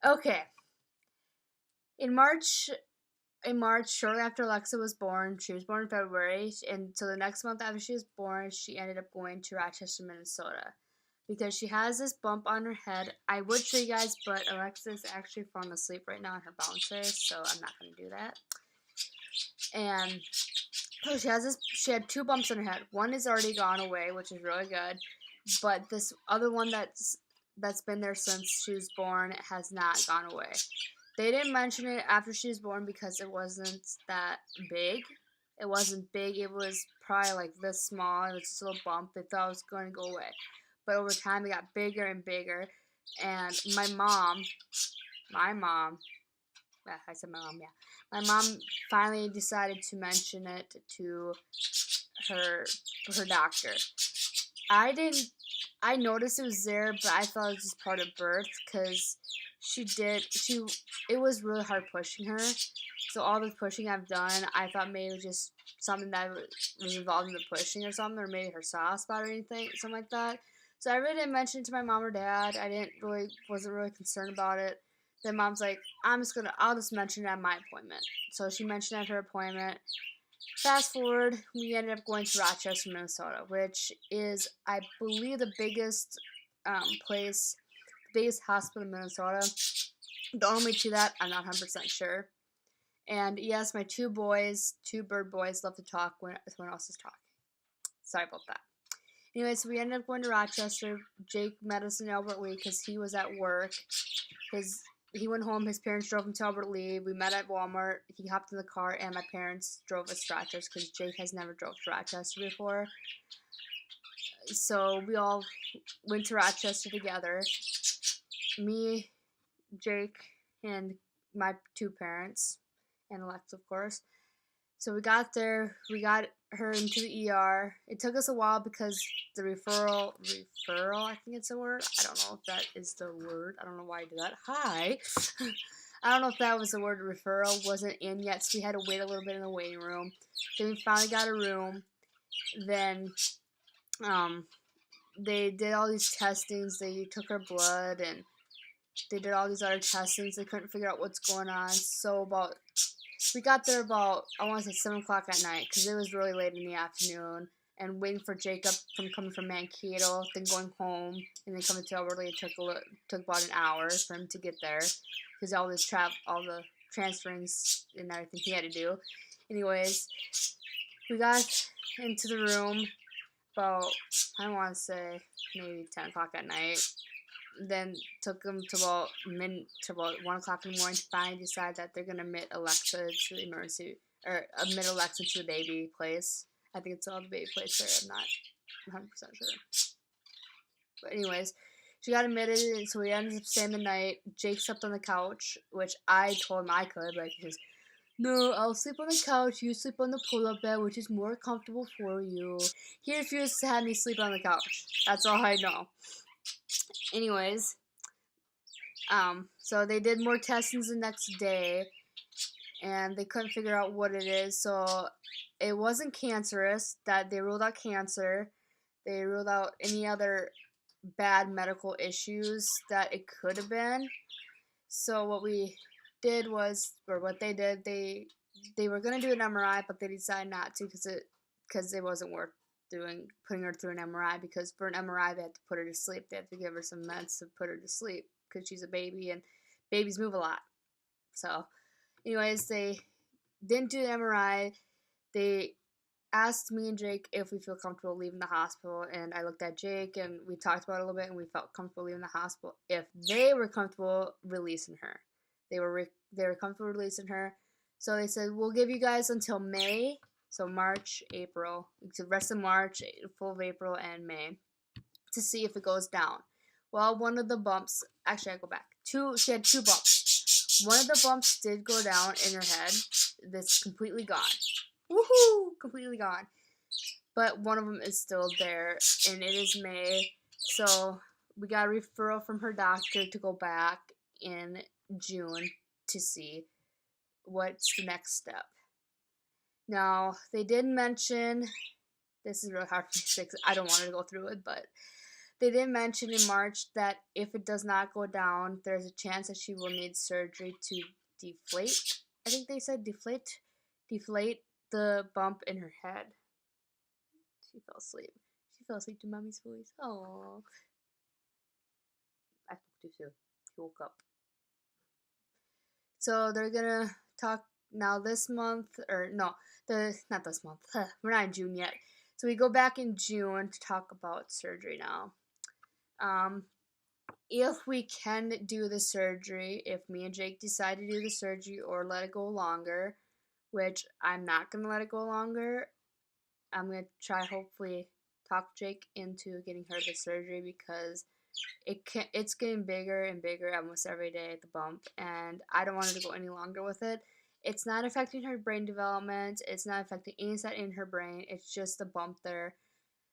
Okay. In March, shortly after Alexa was born, she was born in February, and so the next month after she was born, she ended up going to Rochester, Minnesota, because she has this bump on her head. I would show you guys, but Alexa's actually falling asleep right now in her bouncer, so I'm not going to do that. And so she had two bumps on her head. One is already gone away, which is really good, but this other one that's been there since she was born has not gone away. They didn't mention it after she was born because it wasn't that big. It wasn't big. It was probably like this small. It was just a little bump. They thought it was going to go away. But over time, it got bigger and bigger. And my mom, yeah, I said my mom, yeah. My mom finally decided to mention it to her her doctor. I didn't. I noticed it was there, but I thought it was just part of birth because she did. It was really hard pushing her. So all the pushing I've done, I thought maybe it was just something that was involved in the pushing or something, or maybe her soft spot or anything, something like that. So I really didn't mention it to my mom or dad. Wasn't really concerned about it. Then mom's like, I'll just mention it at my appointment. So she mentioned it at her appointment. Fast forward, we ended up going to Rochester, Minnesota, which is, I believe, the biggest biggest hospital in Minnesota. The only to that, I'm not 100% sure. And yes, my two bird boys, love to talk when someone else is talking. Sorry about that. Anyway, so we ended up going to Rochester. Jake met us in Albert Lee because he was at work. He went home. His parents drove him to Albert Lee. We met at Walmart. He hopped in the car, and my parents drove us to Rochester because Jake has never drove to Rochester before. So we all went to Rochester together. Me, Jake, and my two parents, and Alexa, of course. So we got there. We got her into the ER. It took us a while because the referral, I think it's a word. I don't know if that is the word. I don't know why I did that. Hi. I don't know if that was the word. Referral wasn't in yet, so we had to wait a little bit in the waiting room. Then we finally got a room. Then they did all these testings. They took her blood and they did all these other testings. They couldn't figure out what's going on. So we got there about, I want to say 7 o'clock at night because it was really late in the afternoon. And waiting for Jacob coming from Mankato, then going home, and then coming to Alberta. It took about an hour for him to get there because all the transferings and everything he had to do. Anyways, we got into the room about, I want to say maybe 10 o'clock at night. Then took them to about 1 o'clock in the morning to finally decide that they're gonna admit Alexa to the emergency, or admit Alexa to the baby place. I think it's called the baby place there. I'm not 100% sure. But anyways, she got admitted, and so we ended up staying the night. Jake slept on the couch, which I told him I could, but he says, "No, I'll sleep on the couch. You sleep on the pull-up bed, which is more comfortable for you." He refused to have me sleep on the couch. That's all I know. Anyways, so they did more testings the next day, and they couldn't figure out what it is. So it wasn't cancerous. That they ruled out cancer. They ruled out any other bad medical issues that it could have been. So what we did was, or what they did, they were gonna do an MRI, but they decided not to because it wasn't worth putting her through an MRI, because for an MRI they had to put her to sleep. They had to give her some meds to put her to sleep because she's a baby and babies move a lot. So, anyways, they didn't do the MRI. They asked me and Jake if we feel comfortable leaving the hospital, and I looked at Jake and we talked about it a little bit, and we felt comfortable leaving the hospital if they were comfortable releasing her. They were comfortable releasing her, so they said we'll give you guys until May, so March, April, the rest of March, full of April and May, to see if it goes down. Well, one of the bumps, actually I go back. She had two bumps. One of the bumps did go down in her head. That's completely gone. Woohoo! Completely gone. But one of them is still there, and it is May. So we got a referral from her doctor to go back in June to see what's the next step. Now, they did mention, this is really hard for me to say because I don't want her to go through it, but They did mention in March that if it does not go down, there's a chance that she will need surgery to deflate. I think they said deflate the bump in her head. She fell asleep. She fell asleep to Mommy's voice. Oh, I spoke too soon. She woke up. So they're gonna talk now this month, or no, not this month. We're not in June yet. So we go back in June to talk about surgery now. If we can do the surgery, if me and Jake decide to do the surgery or let it go longer, which I'm not gonna let it go longer, I'm gonna try hopefully talk Jake into getting her the surgery because it's getting bigger and bigger almost every day, the bump, and I don't want her to go any longer with it. It's not affecting her brain development. It's not affecting any side in her brain. It's just a bump there.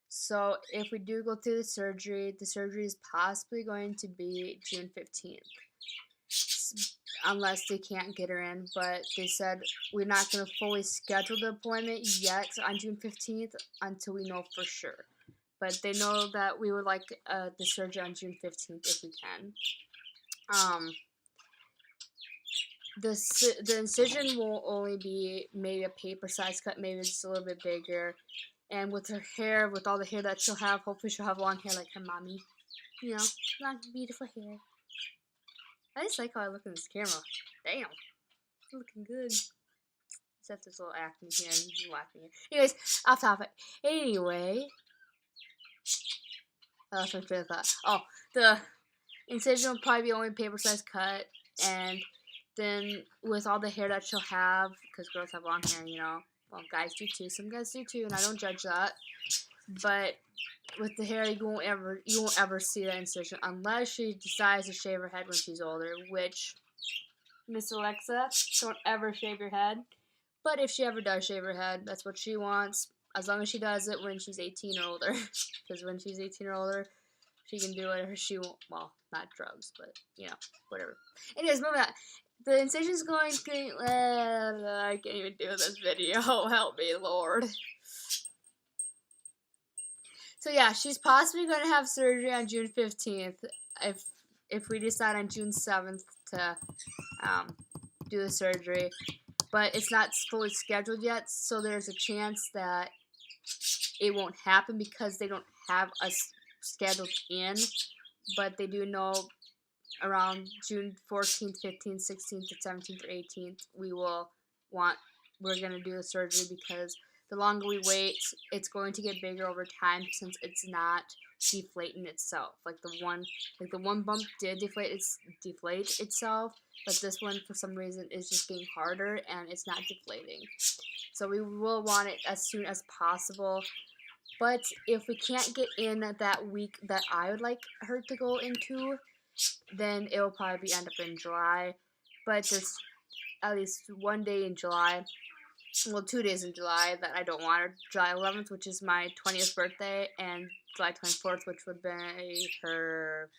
So if we do go through the surgery is possibly going to be June 15th. Unless they can't get her in, but they said we're not going to fully schedule the appointment yet on June 15th until we know for sure. But they know that we would like the surgery on June 15th if we can. The incision will only be maybe a paper size cut, maybe it's a little bit bigger. And with her hair, with all the hair that she'll have, hopefully she'll have long hair like her mommy. You know, long, beautiful hair. I just like how I look in this camera. Damn. I'm looking good. Except this little acne here and laughing here. Anyways, off topic. Anyway. I lost my train of thought. Oh, the incision will probably be only paper size cut. And then with all the hair that she'll have, because girls have long hair, you know. Well, guys do too. Some guys do too, and I don't judge that. But with the hair, you won't ever see that incision unless she decides to shave her head when she's older. Which, Miss Alexa, don't ever shave your head. But if she ever does shave her head, that's what she wants. As long as she does it when she's 18 or older, because when she's 18 or older, she can do whatever she wants. Well, not drugs, but you know, whatever. Anyways, moving on. The incision's going to. I can't even do this video. Help me, Lord. So yeah, she's possibly going to have surgery on June 15th. If we decide on June 7th to do the surgery, but it's not fully scheduled yet, so there's a chance that it won't happen because they don't have us scheduled in, but they do know around June 14th, 15th, 16th, 17th, or 18th, we're going to do the surgery because the longer we wait, it's going to get bigger over time since it's not deflating itself. Like the one bump did deflate itself, but this one for some reason is just getting harder and it's not deflating. So we will want it as soon as possible. But if we can't get in that week that I would like her to go into, then it will probably end up in July. But there's at least one day in July, well, 2 days in July that I don't want her. July 11th, which is my 20th birthday, and July 24th, which would be her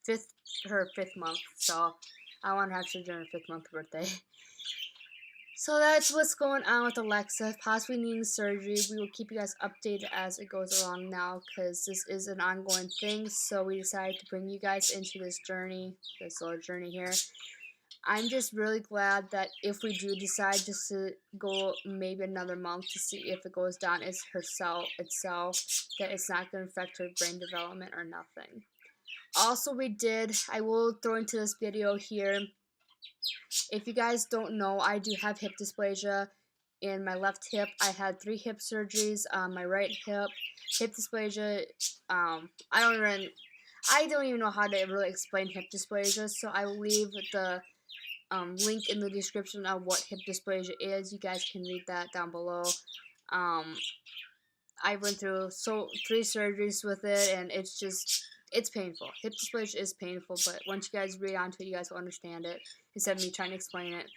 fifth month. So I want to have surgery on her 5th month birthday. So that's what's going on with Alexa, possibly needing surgery. We will keep you guys updated as it goes along now because this is an ongoing thing. So we decided to bring you guys into this journey, this little journey here. I'm just really glad that if we do decide just to go maybe another month to see if it goes down as itself, that it's not going to affect her brain development or nothing. Also, I will throw into this video here, if you guys don't know, I do have hip dysplasia in my left hip. I had 3 hip surgeries on my right hip. Hip dysplasia, I don't even know how to really explain hip dysplasia, so I will leave the link in the description of what hip dysplasia is. You guys can read that down below. I went through 3 surgeries with it, and it's painful. Hip dysplasia is painful, but once you guys read onto it, you guys will understand it instead of me trying to explain it.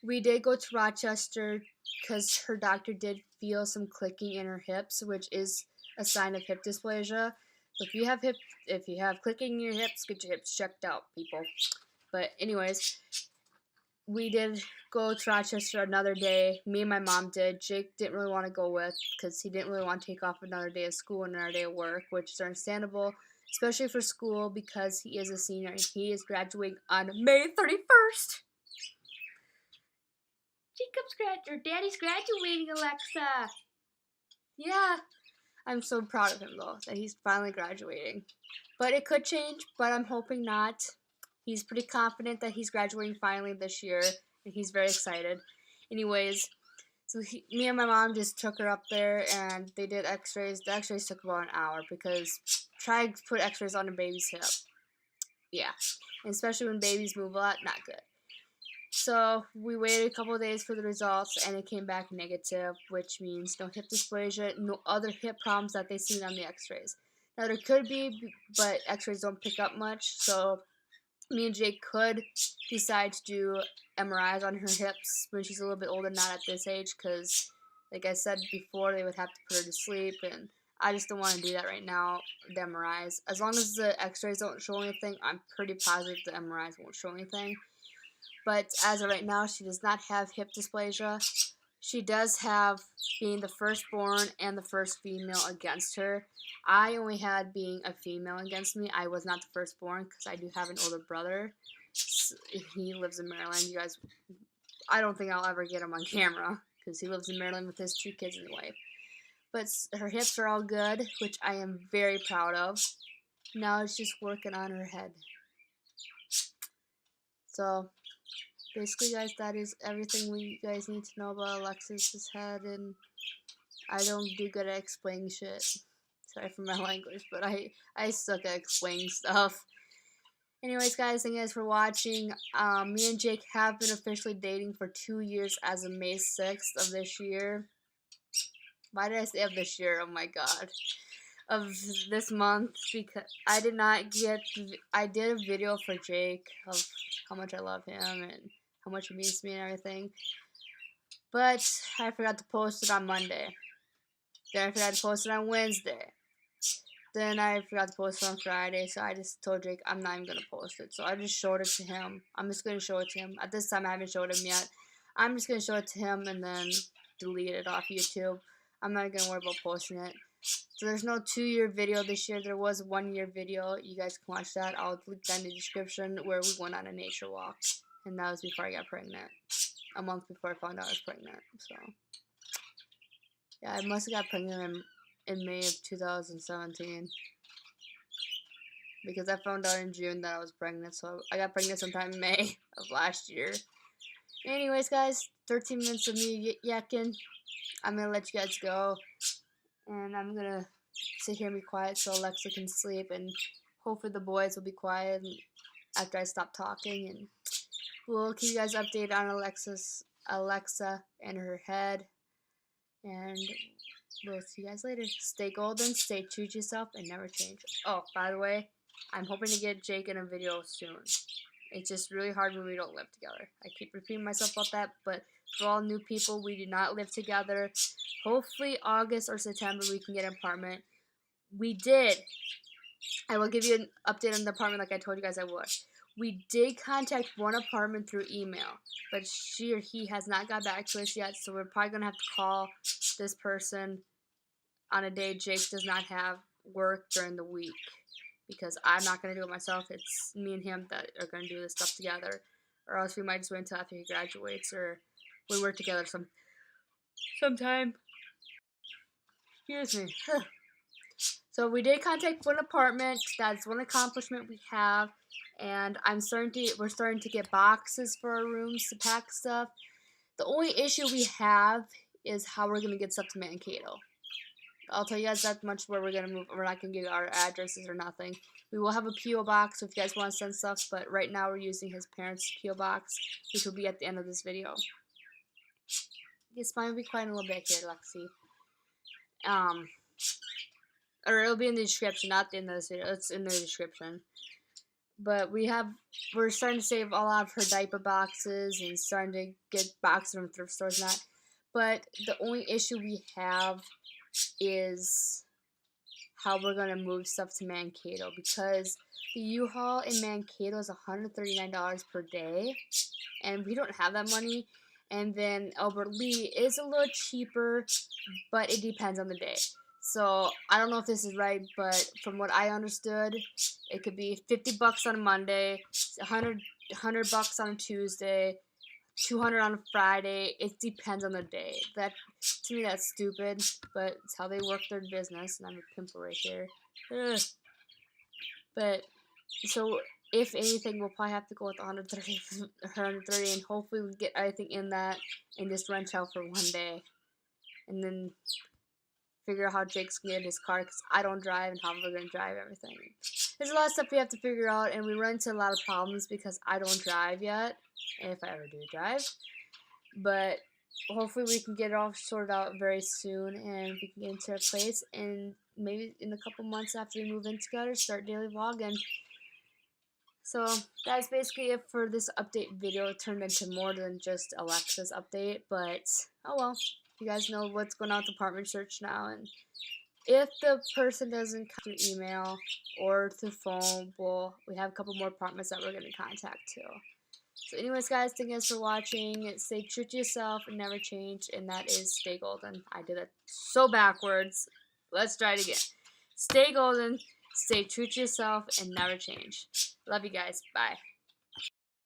We did go to Rochester because her doctor did feel some clicking in her hips, which is a sign of hip dysplasia. So if you have clicking in your hips, get your hips checked out, people. But anyways, we did go to Rochester another day. Me and my mom did. Jake didn't really want to go with because he didn't really want to take off another day of school and another day of work, which is understandable, especially for school because he is a senior and he is graduating on May 31st. Daddy's graduating, Alexa. Yeah. I'm so proud of him, though, that he's finally graduating. But it could change, but I'm hoping not. He's pretty confident that he's graduating finally this year, and he's very excited. Anyways, so me and my mom just took her up there, and they did x-rays. The x-rays took about an hour because try to put x-rays on a baby's hip. Yeah, and especially when babies move a lot, not good. So we waited a couple of days for the results, and it came back negative, which means no hip dysplasia, no other hip problems that they seen on the x-rays. Now there could be, but x-rays don't pick up much, so me and Jake could decide to do MRIs on her hips when she's a little bit older, not at this age, because like I said before, they would have to put her to sleep, and I just don't want to do that right now, the MRIs. As long as the x-rays don't show anything, I'm pretty positive the MRIs won't show anything. But as of right now, she does not have hip dysplasia. She does have being the firstborn and the first female against her. I only had being a female against me. I was not the firstborn because I do have an older brother. He lives in Maryland. You guys, I don't think I'll ever get him on camera because he lives in Maryland with his 2 kids and a wife. But her hips are all good, which I am very proud of. Now it's just working on her head. So basically, guys, that is everything you guys need to know about Alexis's head, and I don't do good at explaining shit. Sorry for my language, but I suck at explaining stuff. Anyways, guys, thank you guys for watching. Me and Jake have been officially dating for 2 years as of May 6th of this year. Why did I say of this year? Oh my god. Of this month, because I did a video for Jake of how much I love him and how much it means to me and everything. But I forgot to post it on Monday. Then I forgot to post it on Wednesday. Then I forgot to post it on Friday, so I just told Jake I'm not even going to post it. So I just showed it to him. I'm just going to show it to him. At this time, I haven't showed him yet. I'm just going to show it to him and then delete it off YouTube. I'm not going to worry about posting it. So there's no 2-year video this year. There was a 1-year video. You guys can watch that. I'll link that in the description where we went on a nature walk. And that was before I got pregnant. A month before I found out I was pregnant. So yeah, I must have got pregnant in May of 2017. Because I found out in June that I was pregnant. So I got pregnant sometime in May of last year. Anyways, guys, 13 minutes of me yakking. I'm going to let you guys go. And I'm going to sit here and be quiet so Alexa can sleep. And hopefully the boys will be quiet after I stop talking. And we'll keep you guys updated on Alexa and her head. And we'll see you guys later. Stay golden, stay true to yourself, and never change. Oh, by the way, I'm hoping to get Jake in a video soon. It's just really hard when we don't live together. I keep repeating myself about that, but for all new people, we do not live together. Hopefully August or September we can get an apartment. We did. I will give you an update on the apartment like I told you guys I would. We did contact one apartment through email, but she or he has not got back to us yet, so we're probably going to have to call this person on a day Jake does not have work during the week, because I'm not going to do it myself. It's me and him that are going to do this stuff together, or else we might just wait until after he graduates, or we work together sometime. Excuse me. So we did contact one apartment. That's one accomplishment we have. And we're starting to get boxes for our rooms to pack stuff. The only issue we have is how we're going to get stuff to Mankato. I'll tell you guys that much where we're going to move. We're not going to give our addresses or nothing. We will have a P.O. box if you guys want to send stuff. But right now we're using his parents' P.O. box, which will be at the end of this video. This might be quiet a little bit here, Lexi. Or it'll be in the description, not the end of this video. It's in the description. But we're starting to save a lot of her diaper boxes and starting to get boxes from thrift stores and that. But the only issue we have is how we're going to move stuff to Mankato, because the U-Haul in Mankato is $139 per day. and we don't have that money. And then Albert Lee is a little cheaper, but it depends on the day. So I don't know if this is right, but from what I understood, it could be $50 on a Monday, 100 bucks on a Tuesday, 200 on a Friday. It depends on the day. That, to me, that's stupid, but it's how they work their business. And I'm a pimple right here. Ugh. But so if anything, we'll probably have to go with 130, and hopefully we get everything in that and just rent out for one day, and then figure out how Jake's gonna get his car, because I don't drive, and how we're gonna drive everything. There's a lot of stuff we have to figure out, and we run into a lot of problems because I don't drive yet, if I ever do drive. But hopefully we can get it all sorted out very soon, and we can get into our place, and maybe in a couple months after we move in together, start daily vlogging. So that's basically it for this update video. It turned into more than just Alexa's update, but oh well. You guys know what's going on with apartment search now, and if the person doesn't come through email or through phone, well, we have a couple more apartments that we're going to contact too. So anyways, guys, thank you guys for watching. Stay true to yourself and never change, and that is stay golden. I did it so backwards. Let's try it again. Stay golden, stay true to yourself, and never change. Love you guys. Bye.